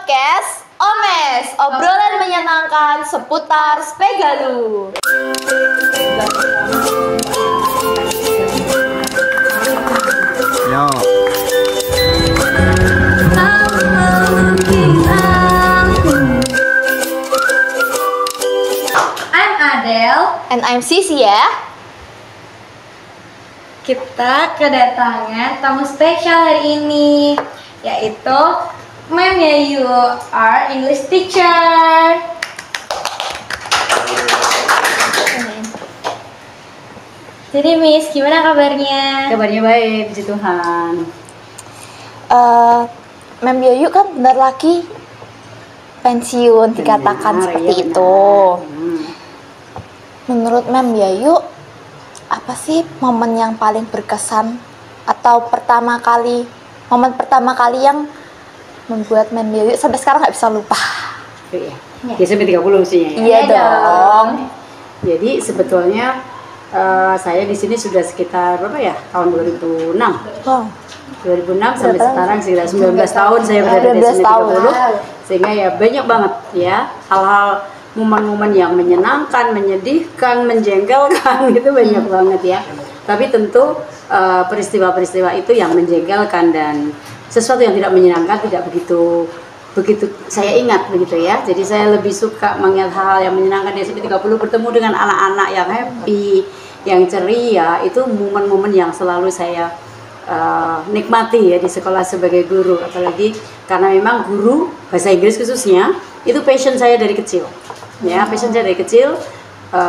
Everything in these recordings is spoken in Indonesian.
podcast Omes, obrolan menyenangkan seputar Spegalu. Yo. I'm Adele. And I'm Sisi ya. Kita kedatangan tamu spesial hari ini, yaitu Ma'am Yayu, our English teacher. Jadi Miss, gimana kabarnya? Kabarnya baik, puji Tuhan. Mem Yayu kan bentar lagi pensiun, dikatakan seperti itu. Menurut Mem Yayu, apa sih momen yang paling berkesan atau momen pertama kali yang membuat Mem Yayu sampai sekarang nggak bisa lupa? Iya. Ya sampai 30 mestinya ya. Iya dong. Jadi sebetulnya saya di sini sudah sekitar berapa ya? Tahun 2006. Wow. 2006 sampai sekarang sekitar 19 tahun saya berada di sini 30. Sehingga ya banyak banget ya hal-hal momen-momen yang menyenangkan, menyedihkan, menjengkelkan itu banyak banget ya. Tapi tentu peristiwa-peristiwa itu yang menjengkelkan dan sesuatu yang tidak menyenangkan tidak begitu saya ingat begitu ya. Jadi saya lebih suka mengingat hal yang menyenangkan di SMP 30, bertemu dengan anak-anak yang happy, yang ceria. Itu momen-momen yang selalu saya nikmati ya di sekolah sebagai guru, apalagi karena memang guru bahasa Inggris khususnya itu passion saya dari kecil. Ya, passion saya dari kecil,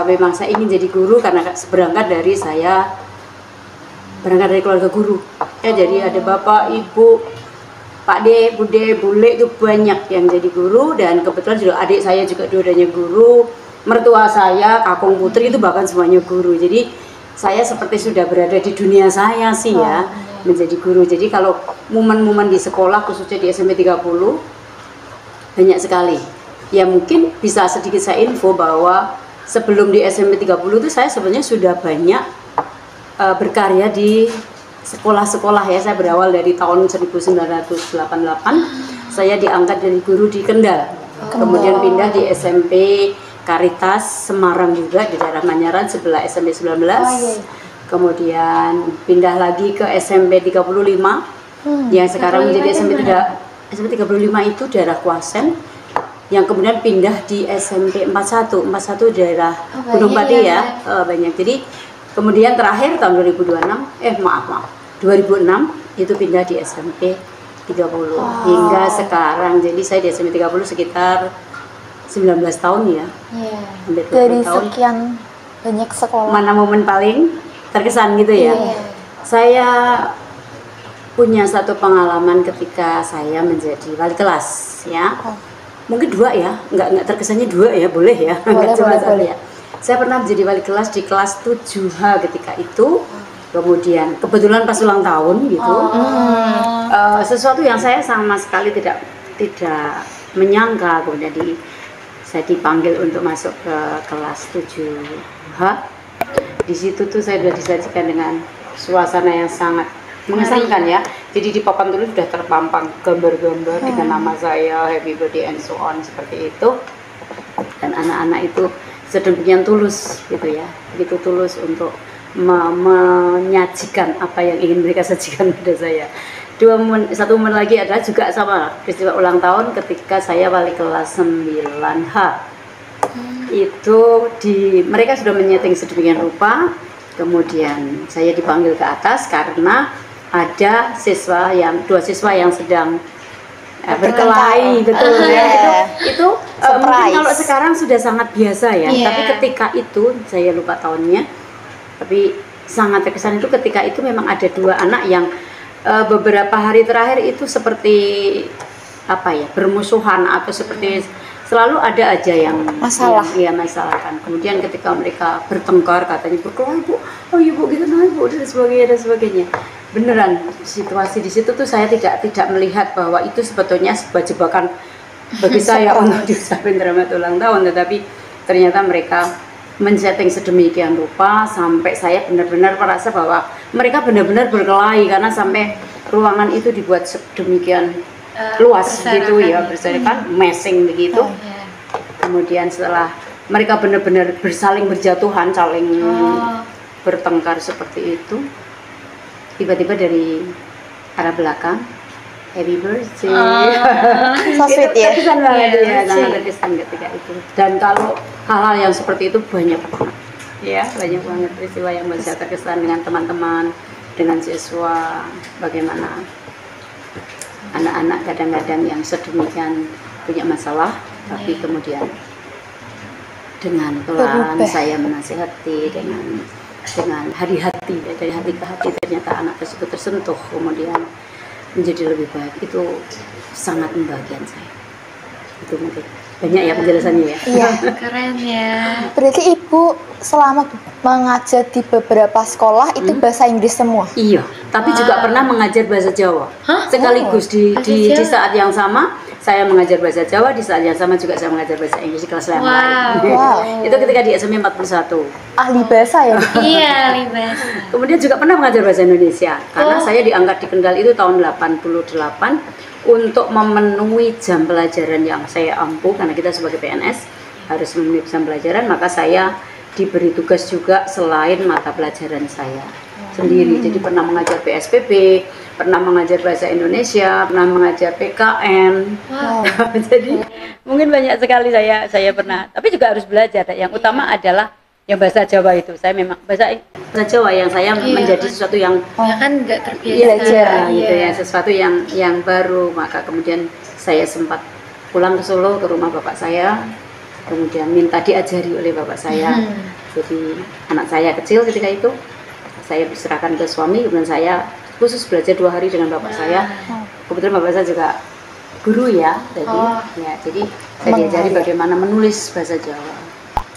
memang saya ingin jadi guru karena berangkat dari keluarga guru. Ya, jadi ada bapak, ibu, Pak De, Bude, Bule itu banyak yang jadi guru, dan kebetulan juga adik saya juga dua-duanya guru, mertua saya, kakung putri itu bahkan semuanya guru. Jadi saya seperti sudah berada di dunia saya sih ya, menjadi guru. Jadi kalau momen-momen di sekolah khususnya di SMP 30 banyak sekali. Ya mungkin bisa sedikit saya info bahwa sebelum di SMP 30 itu saya sebenarnya sudah banyak berkarya di sekolah-sekolah ya. Saya berawal dari tahun 1988, saya diangkat dari guru di Kendal. Kemudian pindah di SMP Karitas Semarang juga di daerah Manyaran sebelah SMP 19. Kemudian pindah lagi ke SMP 35 yang sekarang menjadi SMP 35 itu daerah Kuasen, yang kemudian pindah di SMP 41 daerah Gunung Pati ya, banyak. Jadi kemudian terakhir tahun 2006 itu pindah di SMP 30 hingga sekarang. Jadi saya di SMP 30 sekitar 19 tahun ya. Dari sekian banyak sekolah, mana momen paling terkesan gitu ya? Saya punya satu pengalaman ketika saya menjadi wali kelas ya. Mungkin dua ya, nggak terkesannya dua ya, boleh ya, nggak cuma satu ya. Saya pernah menjadi wali kelas di kelas 7H ketika itu. Kemudian kebetulan pas ulang tahun gitu, sesuatu yang saya sama sekali tidak menyangka. Kemudian saya dipanggil untuk masuk ke kelas 7H. Di situ tuh saya sudah disajikan dengan suasana yang sangat mengesankan ya. Jadi di papan tulis sudah terpampang gambar-gambar dengan nama saya, happy birthday and so on, seperti itu. Dan anak-anak itu sedemikian tulus gitu ya, begitu tulus untuk menyajikan apa yang ingin mereka sajikan pada saya. Satu momen lagi adalah juga sama peristiwa ulang tahun ketika saya wali kelas 9H. Itu mereka sudah menyeting sedemikian rupa. Kemudian saya dipanggil ke atas karena ada dua siswa yang sedang berkelahi, betul ya. Itu mungkin kalau sekarang sudah sangat biasa ya. Tapi ketika itu saya lupa tahunnya. Tapi sangat terkesan itu ketika itu memang ada dua anak yang beberapa hari terakhir itu seperti bermusuhan atau seperti selalu ada aja yang masalahkan. Kemudian ketika mereka bertengkar, katanya berkelahi, Bu, oh iya Bu, gitu nah Bu, dan sebagainya. Beneran situasi di situ tuh saya tidak melihat bahwa itu sebetulnya sebuah jebakan bagi saya untuk diucapin selamat ulang tahun, tetapi ternyata mereka men-setting sedemikian rupa sampai saya benar-benar merasa bahwa mereka benar-benar berkelahi karena sampai ruangan itu dibuat sedemikian luas berserakan gitu ya, berserakan, messing begitu. Ya. Kemudian setelah mereka benar-benar bersaling berjatuhan, saling bertengkar seperti itu, tiba-tiba dari arah belakang, happy birthday. So sweet ya. Terkesan banget Iya, ya, sangat sweet. terkesan ketika itu. Dan kalau hal-hal yang seperti itu banyak banget, ya banyak banget peristiwa yang bisa terkesan dengan teman-teman, dengan siswa, bagaimana anak-anak kadang-kadang yang sedemikian punya masalah, tapi kemudian dengan pelan Berubah. saya menasihati dengan hati-hati, dari hati ke hati, ternyata anak tersebut tersentuh kemudian menjadi lebih baik. Itu sangat membahagiakan saya. Itu mungkin banyak ya penjelasannya ya. Iya. Keren ya. Berarti ibu selama mengajar di beberapa sekolah itu bahasa Inggris semua. Iya, tapi juga pernah mengajar bahasa Jawa. Hah? Sekaligus Bahasa di Jawa? saat yang sama saya mengajar bahasa Jawa, di saat yang sama juga saya mengajar bahasa Inggris di kelas yang Wow. lain. Wow. Itu ketika di SMP 41. Ahli bahasa ya. Iya, libas. Kemudian juga pernah mengajar bahasa Indonesia karena Oh. saya diangkat di Kendal itu tahun 88 untuk memenuhi jam pelajaran yang saya ampuh, karena kita sebagai PNS harus memenuhi jam pelajaran, maka saya diberi tugas juga selain mata pelajaran saya sendiri. Jadi pernah mengajar PSPB, pernah mengajar bahasa Indonesia, pernah mengajar PKN. Wow. Jadi mungkin banyak sekali saya pernah, tapi juga harus belajar. Yang utama adalah yang bahasa Jawa itu. Saya memang bahasa Jawa yang saya Iya. menjadi sesuatu yang Ya kan nggak terbiasa. Belajar, gitu ya, sesuatu yang baru. Maka kemudian saya sempat pulang ke Solo ke rumah bapak saya, kemudian minta diajari oleh bapak saya. Jadi anak saya kecil ketika itu saya serahkan ke suami, kemudian saya khusus belajar 2 hari dengan bapak saya. Kebetulan bapak saya juga guru ya, jadi saya diajari bagaimana menulis bahasa Jawa,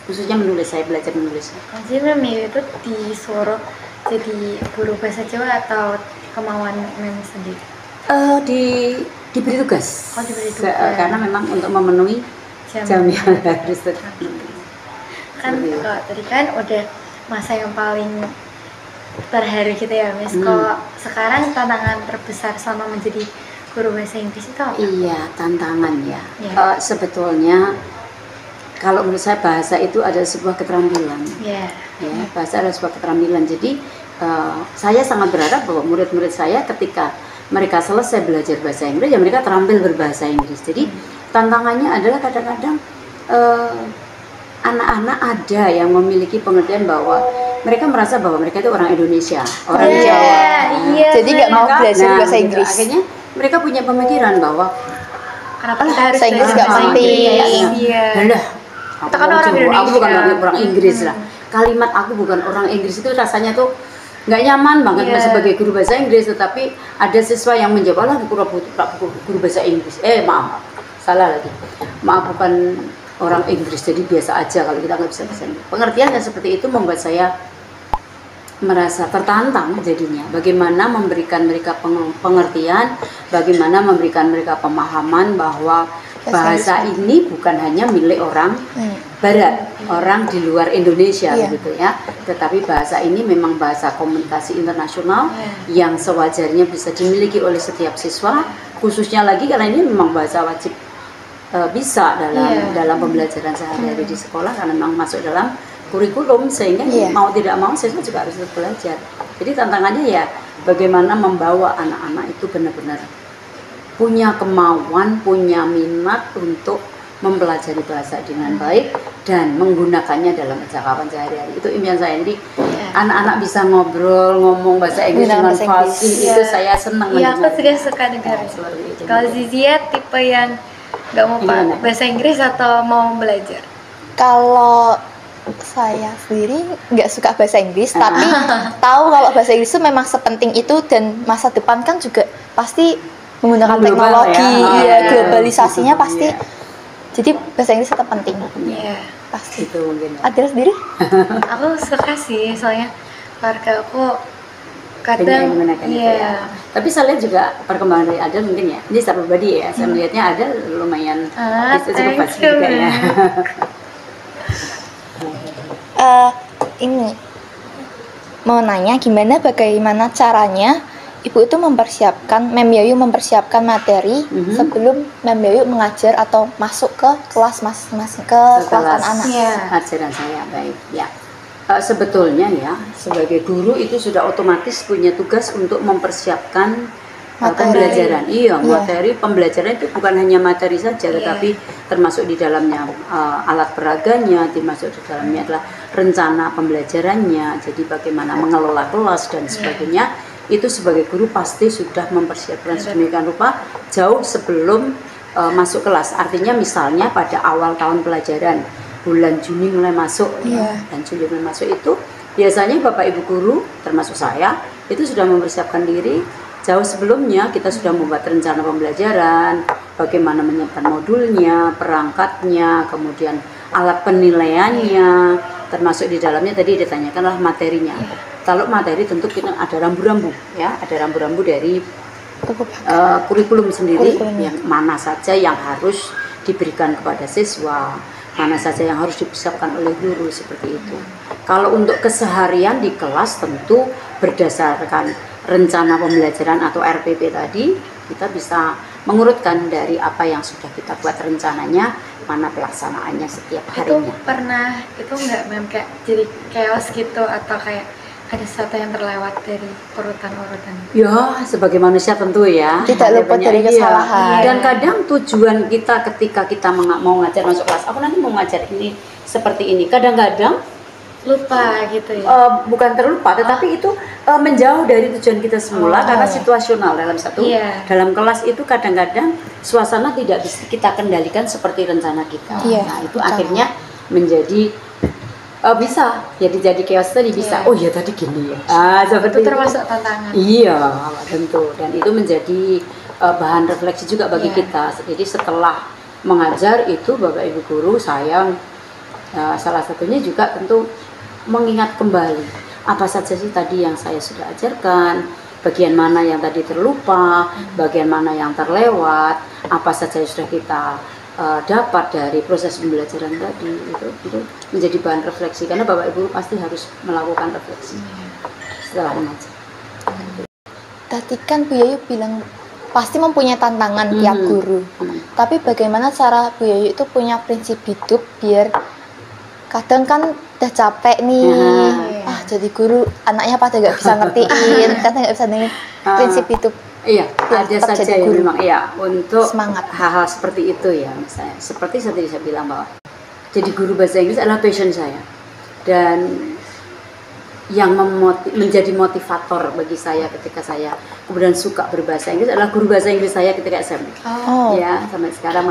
khususnya menulis. Saya belajar menulis. Jadi Mem itu disuruh jadi guru bahasa Jawa atau kemauan Mem sendiri? Diberi tugas. Oh, diberi tugas. Karena memang untuk memenuhi jam yang harus terpenuhi. Kan kalau tadi kan udah masa yang paling terharu gitu ya, Miss. Kalau sekarang tantangan terbesar selama menjadi guru bahasa Inggris itu apa? Iya, tantangan ya. Iya. Sebetulnya kalau menurut saya bahasa itu adalah sebuah keterampilan. Ya. Ya, bahasa adalah sebuah keterampilan. Jadi saya sangat berharap bahwa murid-murid saya ketika mereka selesai belajar bahasa Inggris, ya mereka terampil berbahasa Inggris. Jadi tantangannya adalah kadang-kadang anak-anak ada yang memiliki pengertian bahwa mereka merasa bahwa mereka itu orang Indonesia, orang Jawa. Iya. Jadi nggak mau benar. belajar bahasa gitu. Inggris. Akhirnya mereka punya pemikiran bahwa Kenapa kita harus bahasa Inggris belajar nggak bahasa penting. Inggris? Iya. Alah, Kita kan orang aku Indonesia. bukan orang Inggris lah. Kalimat aku bukan orang Inggris itu rasanya tuh nggak nyaman banget sebagai guru bahasa Inggris. Tetapi ada siswa yang menjawab, lah guru bahasa Inggris. Maaf, salah lagi. Maaf, bukan orang Inggris, jadi biasa aja kalau kita nggak bisa bahasa Inggris. Pengertian yang seperti itu membuat saya merasa tertantang jadinya. Bagaimana memberikan mereka pengertian, bagaimana memberikan mereka pemahaman bahwa bahasa ini bukan hanya milik orang Barat, orang di luar Indonesia gitu ya. Tetapi bahasa ini memang bahasa komunikasi internasional yang sewajarnya bisa dimiliki oleh setiap siswa, khususnya lagi karena ini memang bahasa wajib bisa dalam pembelajaran sehari-hari di sekolah karena memang masuk dalam kurikulum, sehingga mau tidak mau siswa juga harus belajar. Jadi tantangannya ya bagaimana membawa anak-anak itu benar-benar punya kemauan, punya minat untuk mempelajari bahasa dengan baik dan menggunakannya dalam percakapan sehari-hari. Itu impian saya. Jadi anak-anak bisa ngobrol, ngomong bahasa Inggris dengan fasih, itu saya senang. Iya, aku juga suka dengar. Kalau Zizia tipe yang nggak mau bahasa Inggris atau mau belajar? Kalau saya sendiri nggak suka bahasa Inggris, tapi tahu kalau bahasa Inggris itu memang sepenting itu dan masa depan kan juga pasti menggunakan global, teknologi, globalisasinya Global, pasti. Jadi bahasa Inggris tetap penting. Iya. Pasti. Itu mungkin. Adil sendiri? Aku suka sih, soalnya keluarga aku Banyak yang kadang menggunakan itu ya. Tapi saya lihat juga perkembangan dari Adel mungkin ya. Ini secara pribadi ya, saya melihatnya Adel lumayan itu cukup thank fasih you. juga ya. Ini mau nanya bagaimana caranya Ibu itu Mem Yoyo mempersiapkan materi sebelum Mem Yoyo mengajar atau masuk ke kelas kelas anak-anak. Ajaran saya baik ya. Sebetulnya ya sebagai guru itu sudah otomatis punya tugas untuk mempersiapkan pembelajaran. Materi pembelajaran itu bukan hanya materi saja, tetapi termasuk di dalamnya alat peraganya, termasuk di dalamnya adalah rencana pembelajarannya. Jadi bagaimana mengelola kelas dan sebagainya. Itu sebagai guru pasti sudah mempersiapkan sedemikian rupa jauh sebelum masuk kelas. Artinya misalnya pada awal tahun pelajaran bulan Juni mulai masuk dan Juli mulai masuk itu biasanya Bapak Ibu guru termasuk saya itu sudah mempersiapkan diri jauh sebelumnya. Kita sudah membuat rencana pembelajaran, bagaimana menyiapkan modulnya, perangkatnya, kemudian alat penilaiannya, termasuk di dalamnya tadi ditanyakanlah materinya. Kalau materi tentu kita ada rambu-rambu ya, ada rambu-rambu dari kurikulum sendiri yang mana saja yang harus diberikan kepada siswa, mana saja yang harus dipersiapkan oleh guru seperti itu. Kalau untuk keseharian di kelas tentu berdasarkan rencana pembelajaran atau RPP tadi kita bisa mengurutkan dari apa yang sudah kita buat rencananya, mana pelaksanaannya setiap harinya. Itu pernah itu nggak Mem kayak jadi chaos gitu atau kayak ada sesuatu yang terlewat dari urutan-urutan? Ya, sebagai manusia tentu ya. Tidak luput dari kesalahan. Dan kadang tujuan kita ketika kita mau ngajar masuk kelas, aku nanti mau ngajar ini seperti ini. Kadang-kadang lupa gitu ya. Bukan terlupa, tetapi itu menjauh dari tujuan kita semula karena situasional dalam kelas itu kadang-kadang suasana tidak bisa kita kendalikan seperti rencana kita. Nah, itu akhirnya menjadi bisa jadi chaos tadi bisa. Oh ya tadi gini ya. Seperti itu termasuk tantangan. Iya, tentu. Dan itu menjadi bahan refleksi juga bagi kita. Jadi setelah mengajar itu Bapak Ibu guru saya salah satunya juga tentu mengingat kembali apa saja sih tadi yang saya sudah ajarkan, bagian mana yang tadi terlupa, bagian mana yang terlewat, apa saja yang sudah kita dapat dari proses pembelajaran tadi. Itu menjadi bahan refleksi karena Bapak Ibu pasti harus melakukan refleksi setelah mengajar. Tadi kan Bu Yayu bilang pasti mempunyai tantangan tiap guru. Tapi bagaimana cara Bu Yayu itu punya prinsip hidup biar kadang kan udah capek nih, jadi guru anaknya pada nggak bisa ngertiin, kadang nggak bisa nih prinsip hidup. Iya, ada saja yang memang untuk semangat hal-hal seperti itu ya, misalnya seperti tadi saya bilang bahwa jadi guru bahasa Inggris adalah passion saya dan yang menjadi motivator bagi saya ketika saya kemudian suka berbahasa Inggris adalah guru bahasa Inggris saya ketika SMP. Ya, sampai sekarang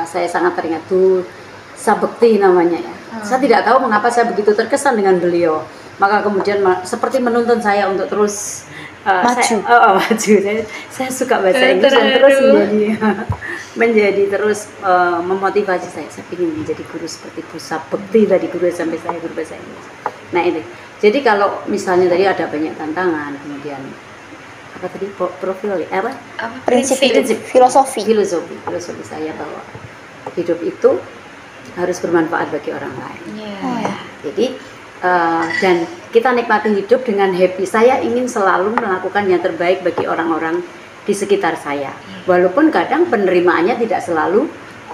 saya sangat teringat tuh Sabekti namanya ya. Saya tidak tahu mengapa saya begitu terkesan dengan beliau. Maka kemudian seperti menuntun saya untuk terus maju. Saya suka bahasa Inggris dan terus menjadi terus memotivasi saya. Saya ingin menjadi guru seperti Bu Sabekti tadi, guru sampai saya guru bahasa Inggris. Nah ini. Jadi kalau misalnya tadi ada banyak tantangan, kemudian apa tadi profil apa? Prinsip filosofi saya bahwa hidup itu harus bermanfaat bagi orang lain. Jadi dan kita nikmati hidup dengan happy. Saya ingin selalu melakukan yang terbaik bagi orang-orang di sekitar saya. Walaupun kadang penerimaannya tidak selalu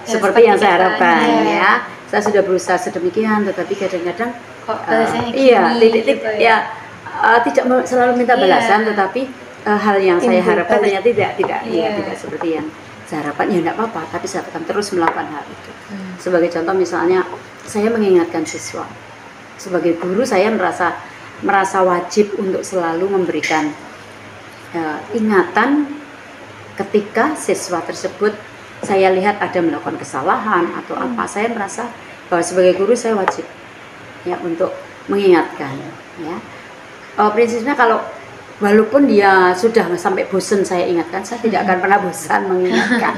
seperti yang saya harapkan ya. Saya sudah berusaha sedemikian, tetapi kadang-kadang tidak selalu minta balasan, tetapi hal yang saya harapkan ternyata tidak seperti yang saya harapkan. Ya tidak apa-apa, tapi saya akan terus melakukan hal itu. Sebagai contoh misalnya, saya mengingatkan siswa. Sebagai guru saya merasa wajib untuk selalu memberikan ingatan ketika siswa tersebut saya lihat ada melakukan kesalahan atau apa. Saya merasa bahwa sebagai guru saya wajib ya untuk mengingatkan ya. Prinsipnya kalau walaupun dia sudah sampai bosan saya ingatkan, saya tidak akan pernah bosan mengingatkan.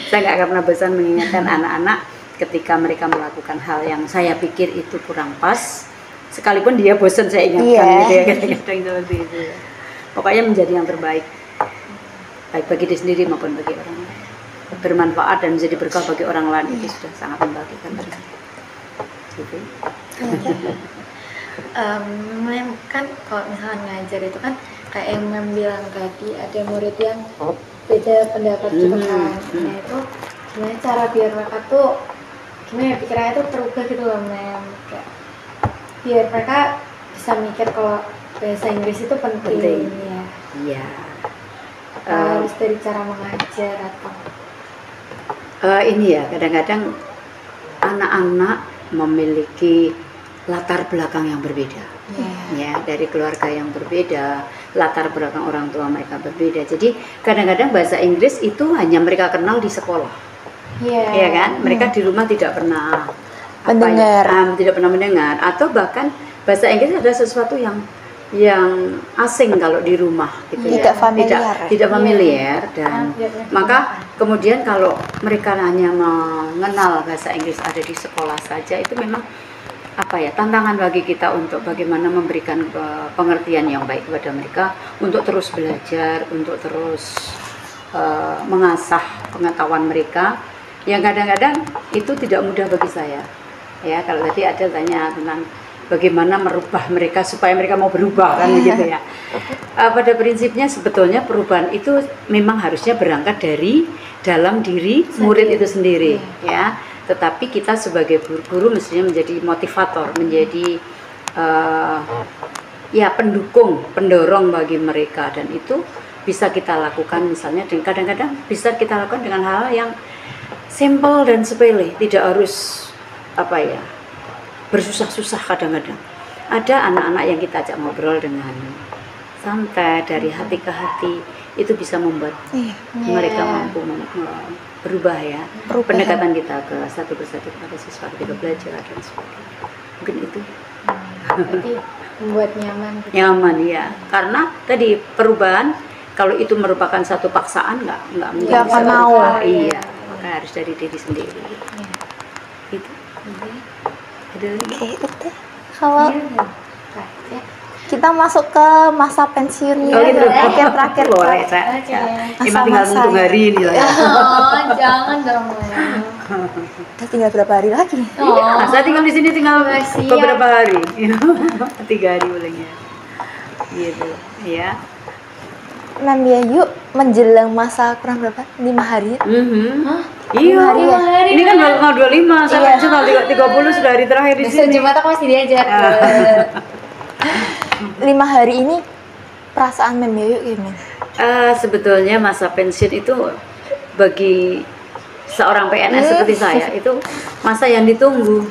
Saya nggak akan pernah bosan mengingatkan anak-anak ketika mereka melakukan hal yang saya pikir itu kurang pas, sekalipun dia bosan saya ingatkan gitu ya, kadang-kadang seperti itu ya. Pokoknya menjadi yang terbaik baik bagi diri sendiri maupun bagi orang lain, bermanfaat dan menjadi berkah bagi orang lain, itu sudah sangat membagikan bagi saya gitu. Kan kalau misalnya ngajar itu kan kayak yang Mem bilang tadi, ada murid yang beda pendapat gitu kan. Nah itu gimana cara biar mereka tuh gimana ya, pikirannya tuh terubah gitu loh Mem, kayak biar mereka bisa mikir kalau bahasa Inggris itu penting. Ya. Iya. Harus dari cara mengajar atau Ini ya, kadang-kadang anak-anak memiliki latar belakang yang berbeda, ya, dari keluarga yang berbeda, latar belakang orang tua mereka berbeda. Jadi kadang-kadang bahasa Inggris itu hanya mereka kenal di sekolah, ya kan? Mereka di rumah tidak pernah Mendengar. tidak pernah mendengar, atau bahkan bahasa Inggris adalah sesuatu yang asing kalau di rumah gitu Tidak ya, familiar. tidak familiar, dan tidak maka kemudian kalau mereka hanya mengenal bahasa Inggris ada di sekolah saja, itu memang apa ya, tantangan bagi kita untuk bagaimana memberikan pengertian yang baik kepada mereka, untuk terus belajar, untuk terus mengasah pengetahuan mereka, yang kadang-kadang itu tidak mudah bagi saya ya. Kalau tadi ada tanya tentang bagaimana merubah mereka supaya mereka mau berubah kan begitu ya. Pada prinsipnya sebetulnya perubahan itu memang harusnya berangkat dari dalam diri murid itu sendiri ya. Tetapi kita sebagai guru mestinya menjadi motivator, menjadi ya pendukung, pendorong bagi mereka, dan itu bisa kita lakukan misalnya kadang-kadang bisa kita lakukan dengan hal yang simple dan sepele, tidak harus apa ya, bersusah-susah. Kadang-kadang ada anak-anak yang kita ajak ngobrol dengan santai dari hati ke hati, itu bisa membuat mereka mampu berubah ya. Pendekatan kita ke satu persatu kepada siswa ketika belajar dan sebagainya, mungkin itu Jadi membuat nyaman gitu. nyaman ya. Karena tadi perubahan kalau itu merupakan satu paksaan nggak mungkin Nggak akan bisa mau. berubah. Iya, maka harus dari diri sendiri. Itu ada lagi? Oke, itu. Kalau Ya. kita masuk ke masa pensiun Oh, gitu. Oke, terakhir. Boleh, Oke. Emang tinggal Masa-masa menghitung hari ini lah ya. Oh, jangan dong Mem. Udah tinggal berapa hari lagi? Nah, saya tinggal di sini tinggal Siap. beberapa hari. 3 hari bolehnya. Gitu, ya. Mem Yayu menjelang masa kurang berapa? 5 hari. Iya. hari ya? Ini kan tanggal 25, saya Iya. tanggal 30 sudah hari terakhir di Besok sini. Jumat aku masih diajar. 5 hari ini perasaan Mem Yayu gimana? Sebetulnya masa pensiun itu bagi seorang PNS seperti saya itu masa yang ditunggu.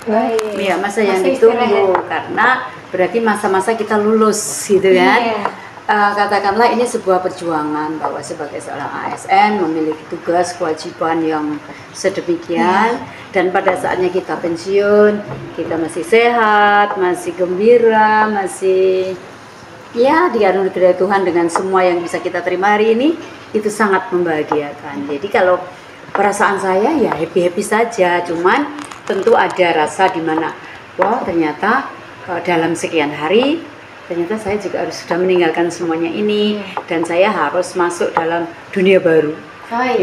Baik. Iya, masa yang Masa ditunggu istirahat. karena berarti masa-masa kita lulus gitu kan. Iya. Katakanlah ini sebuah perjuangan bahwa sebagai seorang ASN memiliki tugas kewajiban yang sedemikian, dan pada saatnya kita pensiun kita masih sehat, masih gembira, masih ya dikaruniai dari Tuhan dengan semua yang bisa kita terima hari ini, itu sangat membahagiakan. Jadi kalau perasaan saya ya happy-happy saja, cuman tentu ada rasa di mana wah ternyata dalam sekian hari ternyata saya juga harus sudah meninggalkan semuanya ini, dan saya harus masuk dalam dunia baru.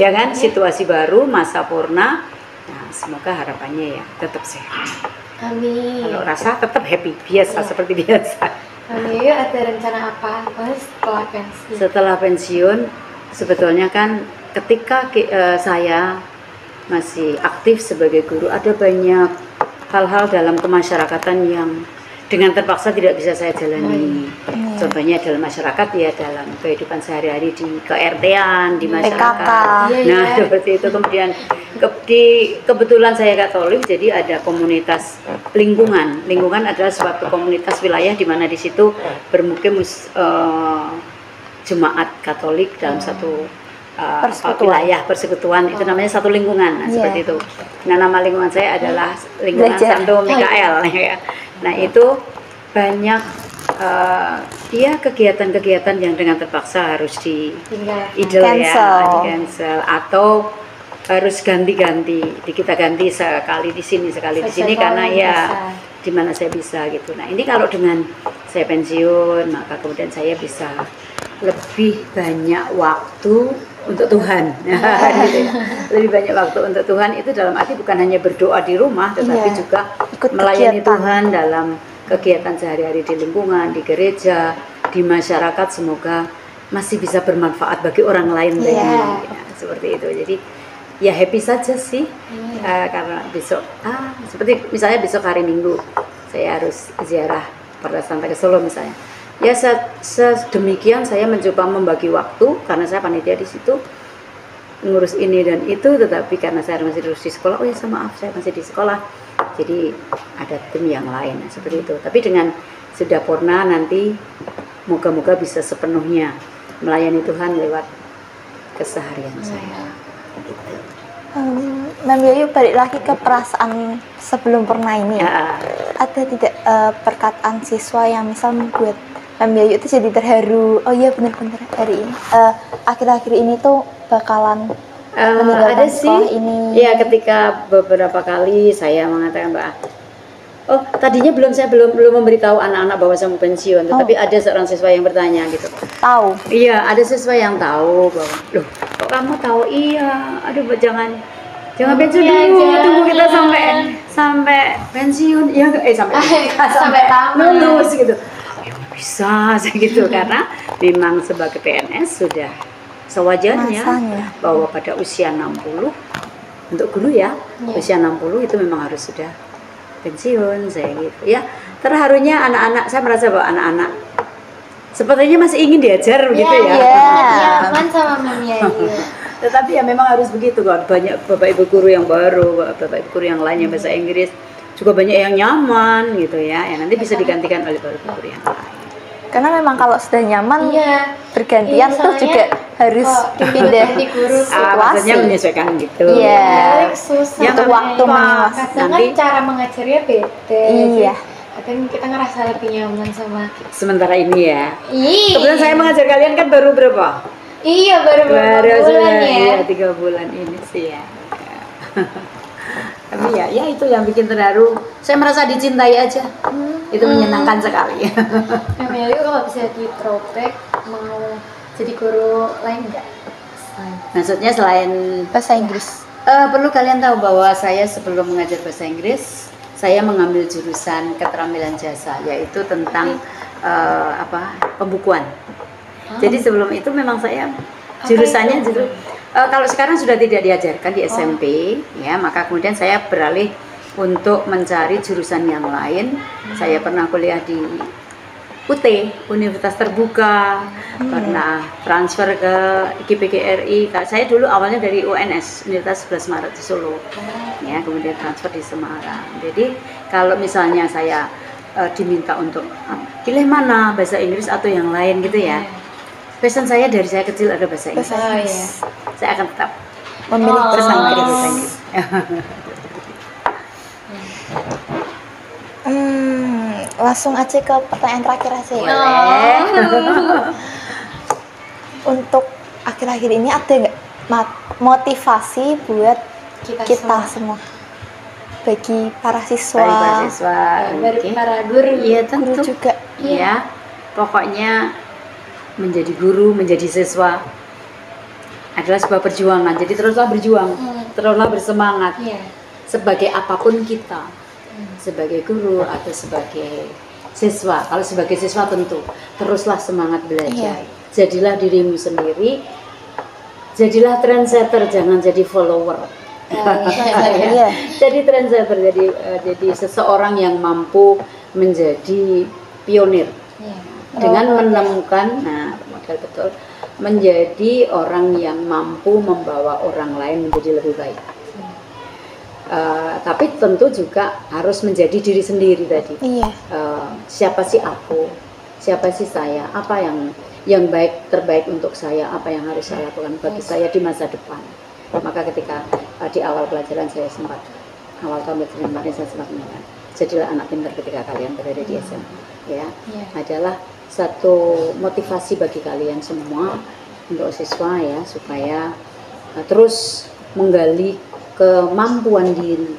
Ya kan, situasi baru, masa purna. Nah, semoga harapannya ya tetap sehat. Amin. Kalau rasa tetap happy, biasa seperti biasa. Amin. Ada rencana apa setelah pensiun? Setelah pensiun, sebetulnya kan ketika saya masih aktif sebagai guru, ada banyak hal-hal dalam kemasyarakatan yang dengan terpaksa tidak bisa saya jalani. Contohnya dalam masyarakat ya, dalam kehidupan sehari-hari di KRT-an, di masyarakat. PKK. Nah, seperti itu. Kemudian kebetulan saya Katolik, jadi ada komunitas lingkungan. Lingkungan adalah suatu komunitas wilayah di mana di situ bermukim jemaat Katolik dalam satu wilayah persekutuan, itu namanya satu lingkungan. Nah, seperti itu. Nah, nama lingkungan saya adalah lingkungan Santo Mikael ya. Nah, itu banyak kegiatan-kegiatan yang dengan terpaksa harus di cancel atau harus ganti-ganti. Kita ganti sekali di sini, sekali di sini, karena ya di mana saya bisa gitu. Nah, ini kalau dengan saya pensiun, maka kemudian saya bisa lebih banyak waktu untuk Tuhan. Gitu ya. Lebih banyak waktu untuk Tuhan itu dalam arti bukan hanya berdoa di rumah, tetapi juga ikut melayani kegiatan. Tuhan dalam kegiatan sehari-hari di lingkungan, di gereja, di masyarakat semoga masih bisa bermanfaat bagi orang lain lagi. Ya, seperti itu. Jadi ya happy saja sih. Karena besok seperti misalnya besok hari Minggu saya harus ziarah pada sampai ke Solo misalnya. Ya sedemikian saya mencoba membagi waktu karena saya panitia di situ ngurus ini dan itu, tetapi karena saya masih terus di sekolah, oh ya maaf saya masih di sekolah, jadi ada tim yang lain seperti itu. Tapi dengan sudah purna nanti moga-moga bisa sepenuhnya melayani Tuhan lewat keseharian saya. Gitu. Mem Yayu, balik lagi ke perasaan sebelum purna ini ya. Ada tidak perkataan siswa yang misal membuat Mem Yayu itu jadi terharu? Oh iya benar-benar hari ini akhir-akhir ini tuh bakalan meninggalkan ada sekolah sih ini. ya, ketika beberapa kali saya mengatakan tadinya saya belum memberitahu anak-anak bahwa saya mau pensiun, tetapi ada seorang siswa yang bertanya gitu. Tahu? Iya, ada siswa yang tahu bahwa loh kok kamu tahu? Iya, aduh jangan pensiun dulu, tunggu kita sampai pensiun ya, sampai lulus gitu. Ya nggak bisa segitu karena memang sebagai PNS sudah sewajarnya bahwa pada usia 60 untuk guru ya, usia 60 itu memang harus sudah pensiun saya gitu ya. Terharunya anak-anak, saya merasa bahwa anak-anak sepertinya masih ingin diajar begitu ya. Iya, kan sama Mem Yayu. Tetapi ya memang harus begitu kan. Banyak bapak ibu guru yang baru, bapak ibu guru yang lainnya bahasa Inggris juga banyak yang nyaman gitu ya. Ya nanti bisa digantikan oleh bapak ibu guru yang lain. Karena memang kalau sudah nyaman bergantian tuh juga harus pindah di guru maksudnya menyesuaikan gitu. Iya. Susah. Yang waktu menyesuaikan. Kadang kan cara mengajarnya beda. Iya. Kadang kita ngerasa lebih nyaman sama sementara ini ya. Iya. Kebetulan saya mengajar kalian kan baru berapa? Iya, baru bulan ya. Iya, 3 bulan ini sih ya. Tapi ya itu yang bikin terharu. Saya merasa dicintai aja. Itu menyenangkan sekali. Mem Yayu kalau bisa di throwback mau jadi guru lain enggak? Maksudnya selain bahasa Inggris. Perlu kalian tahu bahwa saya sebelum mengajar bahasa Inggris, saya mengambil jurusan keterampilan jasa, yaitu tentang pembukuan. Jadi sebelum itu memang saya jurusannya justru kalau sekarang sudah tidak diajarkan di SMP, ya maka kemudian saya beralih untuk mencari jurusan yang lain. Saya pernah kuliah di UT, Universitas Terbuka, pernah transfer ke IKPGRI. Saya dulu awalnya dari UNS, Universitas 11 Maret di Solo, ya kemudian transfer di Semarang. Jadi kalau misalnya saya diminta untuk pilih mana, bahasa Inggris atau yang lain gitu ya. Passion saya dari saya kecil ada bahasa Inggris. Saya akan tetap memilih bahasa Inggris. Langsung aja ke pertanyaan terakhir aja ya. Untuk akhir-akhir ini ada nggak motivasi buat kita semua? Bagi para siswa, bagi para guru, iya tentu guru juga. Iya, pokoknya menjadi guru, menjadi siswa adalah sebuah perjuangan. Jadi teruslah berjuang, teruslah bersemangat. Sebagai apapun kita, sebagai guru atau sebagai siswa. Kalau sebagai siswa tentu teruslah semangat belajar. Jadilah dirimu sendiri. Jadilah trendsetter, jangan jadi follower. Jadi trendsetter, jadi seseorang yang mampu menjadi pionir. Dengan menemukan model betul, menjadi orang yang mampu membawa orang lain menjadi lebih baik. Tapi tentu juga harus menjadi diri sendiri tadi. Siapa sih aku, siapa sih saya, apa yang terbaik untuk saya, apa yang harus saya lakukan bagi saya di masa depan. Maka ketika di awal pelajaran saya sempat, awal tahun kemarin saya sempat mengatakan, jadilah anak pintar ketika kalian berada di SMA. Adalah satu motivasi bagi kalian semua untuk siswa ya, supaya terus menggali kemampuan diri,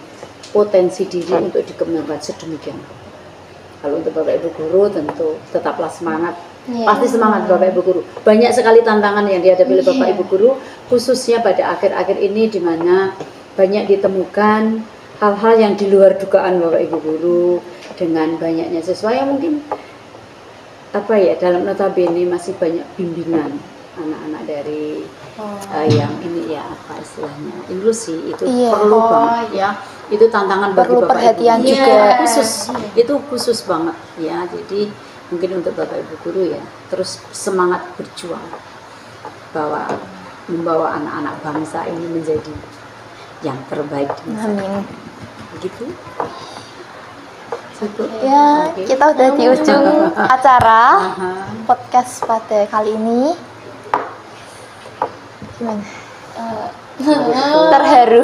potensi diri untuk dikembangkan sedemikian. Kalau untuk Bapak Ibu guru tentu tetaplah semangat. Pasti semangat Bapak Ibu guru. Banyak sekali tantangan yang dihadapi oleh Bapak Ibu guru, khususnya pada akhir-akhir ini di mana banyak ditemukan hal-hal yang di luar dugaan Bapak Ibu guru, dengan banyaknya siswa yang mungkin apa ya, dalam notabene masih banyak bimbingan anak-anak dari yang ini ya apa istilahnya inklusi itu Iya. perlu banget ya, itu tantangan bagi Perlu bapak perhatian ibu. juga. Iya, khusus itu khusus banget ya, jadi mungkin untuk bapak ibu guru ya terus semangat berjuang bahwa membawa anak-anak bangsa ini menjadi yang terbaik di masa Amin. depan. Begitu. Cukup. Ya, Oke. kita udah di ujung acara Aha. podcast pada kali ini. Gimana? Terharu.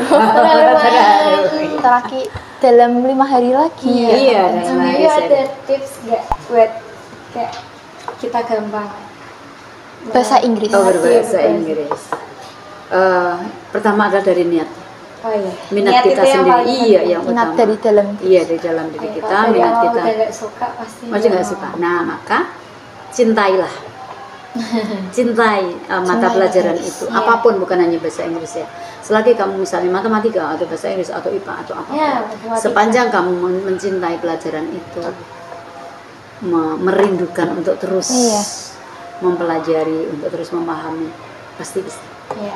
Terakhir dalam 5 hari lagi. Iya, dan Sebenarnya lain ada tips nggak buat kayak kita gampang Bahasa Inggris. Oh, berbahasa Iya, Inggris. Pertama adalah dari niat. Oh iya. Minat Niat kita itu yang sendiri. paling Iya, penting. yang Minat utama. dari dalam diri. Iya, dari dalam diri Iya, kita, kalau dari minat awal kita. udah nggak suka pasti Masih nggak suka. Nah, maka cintailah. Cintai mata Cintai pelajaran Inggris. itu. Iya. Apapun, bukan hanya bahasa Inggris ya. Selagi kamu misalnya matematika atau bahasa Inggris atau IPA atau apapun. Ya, matematika. Sepanjang kamu mencintai pelajaran itu, merindukan untuk terus Iya. mempelajari, untuk terus memahami, pasti bisa. Iya.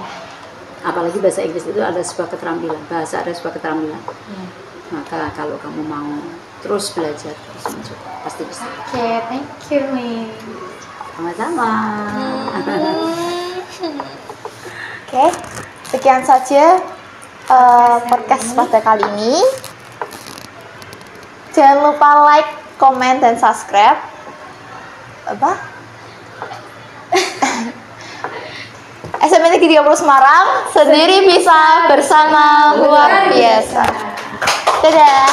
Apalagi bahasa Inggris itu ada sebuah keterampilan, bahasa ada sebuah keterampilan. Iya. Maka kalau kamu mau terus belajar, terus mencoba, pasti bisa. Oke, thank you nih. Sama-sama. Oke, sekian saja podcast pada kali ini. Jangan lupa like, komen, dan subscribe. Apa? SMP Negeri 30 Semarang, sendiri bisa, bersama luar biasa. Dadah.